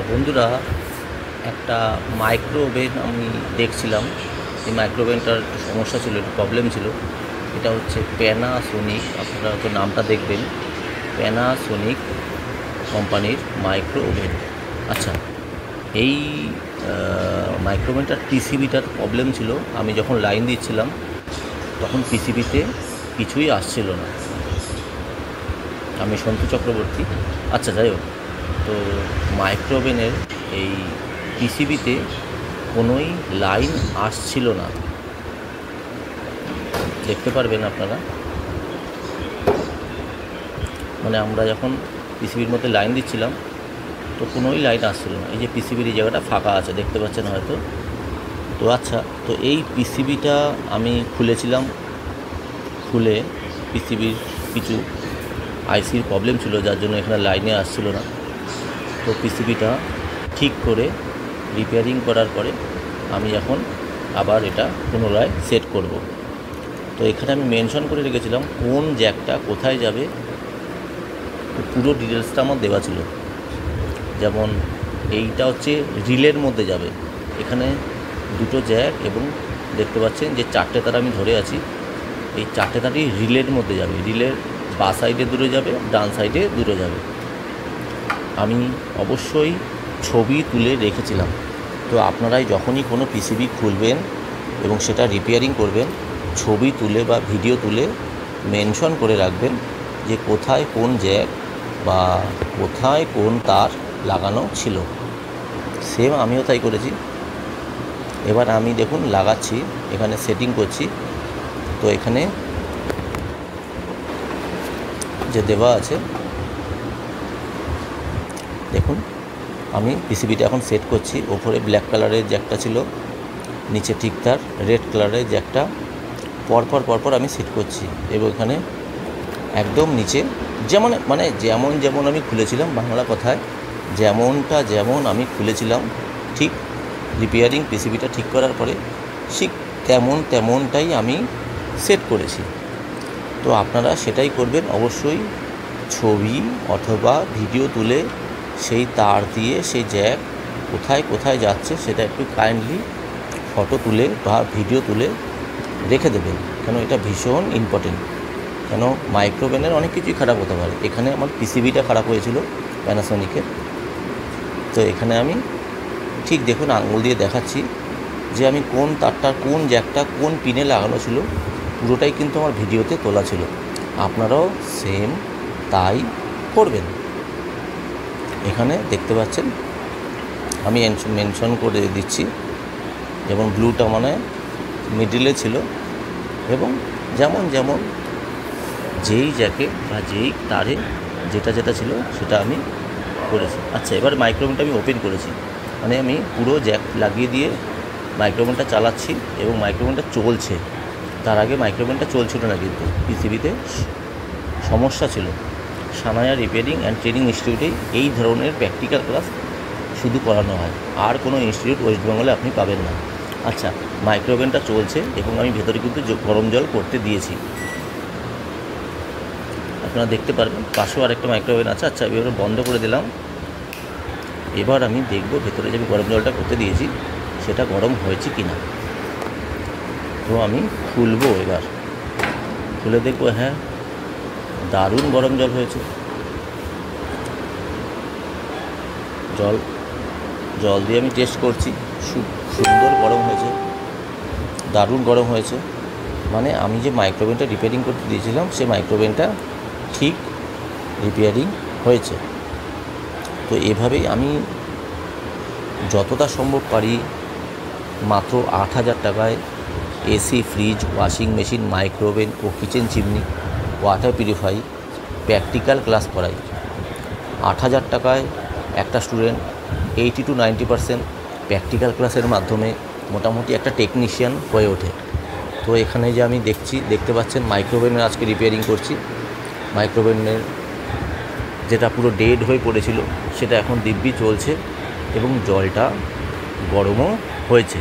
বন্ধুরা, একটা micro oven আমি দেখছিলাম। এই মাইক্রো ওভেনটার একটু সমস্যা ছিল, একটু প্রবলেম ছিল। এটা হচ্ছে প্যানাসোনিক, আপনারা তো নামটা দেখবেন, প্যানাসোনিক কোম্পানির মাইক্রো ওভেন। আচ্ছা, এই মাইক্রো ওভেনটার পিসিবিটার প্রবলেম ছিল। আমি যখন লাইন দিচ্ছিলাম তখন পিসিবিতে কিছুই আসছিল না। আমি সন্তু চক্রবর্তী। আচ্ছা, যাই হোক, তো মাইক্রো ওভেনের এই পিসিবিতে কোনোই লাইন আসছিল না, দেখতে পারবেন আপনারা। মানে আমরা যখন পিসিবির মধ্যে লাইন দিচ্ছিলাম তো কোনোই লাইন আসছিল না। এই যে পিসিবির এই জায়গাটা ফাঁকা আছে, দেখতে পাচ্ছেন হয়তো। তো আচ্ছা, তো এই পিসিবিটা আমি খুলেছিলাম, খুলে পিসিবির কিছু আইসির প্রবলেম ছিল, যার জন্য এখানে লাইনে আসছিল না। তো পিসিবিটা ঠিক করে রিপেয়ারিং করার পরে আমি এখন আবার এটা পুনরায় সেট করব। তো এখানে আমি মেনশন করে রেখেছিলাম কোন জ্যাকটা কোথায় যাবে, পুরো ডিটেলসটা আমার দেওয়া ছিল। যেমন এইটা হচ্ছে রিলের মধ্যে যাবে, এখানে দুটো জ্যাক এবং দেখতে পাচ্ছেন যে চারটে তার আমি ধরে আছি, এই চারটে তারই রিলের মধ্যে যাবে। রিলের বাঁ সাইডে দূরে যাবে, ডান সাইডে দূরে যাবে। আমি অবশ্যই ছবি তুলে রেখেছিলাম। তো আপনারাই যখনই কোনো পিসিবি খুলবেন এবং সেটা রিপেয়ারিং করবেন, ছবি তুলে বা ভিডিও তুলে মেনশন করে রাখবেন যে কোথায় কোন জ্যাক বা কোথায় কোন তার লাগানো ছিল। সেম আমিও তাই করেছি। এবার আমি দেখুন লাগাচ্ছি, এখানে সেটিং করছি। তো এখানে যে দেওয়া আছে দেখুন, আমি পিসিবিটা এখন সেট করছি। ওপরে ব্ল্যাক কালারের জ্যাকটা ছিল, নিচে ঠিক তার রেড কালারের জ্যাকটা পরপর আমি সেট করছি। এবং এখানে একদম নিচে যেমন আমি খুলেছিলাম, বাংলা কথায় যেমন আমি খুলেছিলাম, ঠিক রিপেয়ারিং পিসিবিটা ঠিক করার পরে ঠিক তেমনটাই আমি সেট করেছি। তো আপনারা সেটাই করবেন অবশ্যই। ছবি অথবা ভিডিও তুলে সেই তার দিয়ে সেই জ্যাক কোথায় যাচ্ছে সেটা একটু কাইন্ডলি ফটো তুলে বা ভিডিও তুলে রেখে দেবেন, কেন এটা ভীষণ ইম্পর্টেন্ট। কেন মাইক্রো ওভেনের অনেক কিছুই খারাপ হতে পারে। এখানে আমার পিসিবিটা খারাপ হয়েছিল প্যানাসোনিকের। তো এখানে আমি ঠিক দেখুন আঙুল দিয়ে দেখাচ্ছি যে আমি কোন তারটা, কোন জ্যাকটা কোন পিনে লাগানো ছিল, পুরোটাই কিন্তু আমার ভিডিওতে তোলা ছিল। আপনারাও সেম তাই করবেন। এখানে দেখতে পাচ্ছেন আমি মেনশন করে দিচ্ছি, যেমন ব্লুটা মানে মিডিলে ছিল, এবং যেমন যেই জ্যাকে বা যেই তারে যেটা ছিল সেটা আমি করেছি। আচ্ছা, এবার মাইক্রোওভেনটা আমি ওপেন করেছি, মানে আমি পুরো জ্যাক লাগিয়ে দিয়ে মাইক্রোওভেনটা চালাচ্ছি এবং মাইক্রোওভেনটা চলছে। তার আগে মাইক্রোওভেনটা চলছিল না, কিন্তু পিসিবিতে সমস্যা ছিল। সানায়া রিপেয়ারিং অ্যান্ড ট্রেনিং ইনস্টিটিউটেই এই ধরনের প্র্যাকটিক্যাল ক্লাস শুধু করানো হয়, আর কোনো ইনস্টিটিউট ওয়েস্ট বেঙ্গলে আপনি পাবেন না। আচ্ছা, মাইক্রোওভেনটা চলছে এবং আমি ভেতরে কিন্তু গরম জল করতে দিয়েছি, আপনারা দেখতে পারবেন। পাশেও আরেকটা মাইক্রোওভেন আছে। আচ্ছা, এবার বন্ধ করে দিলাম। এবার আমি দেখব ভেতরে যে আমি গরম জলটা করতে দিয়েছি সেটা গরম হয়েছে কি না। তো আমি খুলবো, এবার খুলে দেখবো, হ্যাঁ, দারুণ গরম জল হয়েছে। জল দিয়ে আমি টেস্ট করছি, সুন্দর গরম হয়েছে, দারুণ গরম হয়েছে। মানে আমি যে মাইক্রোওভেনটা রিপেয়ারিং করতে দিয়েছিলাম সে মাইক্রোওভেনটা ঠিক রিপেয়ারিং হয়েছে। তো এভাবেই আমি যতটা সম্ভব পারি মাত্র 8,000 টাকায় AC, fridge, washing machine, micro oven ও kitchen chimney, water purify practical class করাই। 8,000 টাকায় একটা স্টুডেন্ট 80 to 90% প্র্যাকটিক্যাল ক্লাসের মাধ্যমে মোটামুটি একটা টেকনিশিয়ান হয়ে ওঠে। তো এখানে যে আমি দেখতে পাচ্ছেন মাইক্রোওভেনের আজকে রিপেয়ারিং করছি। মাইক্রোওভেনের যেটা পুরো ডেড হয়ে পড়েছিল সেটা এখন দিব্যি চলছে এবং জলটা গরমও হয়েছে।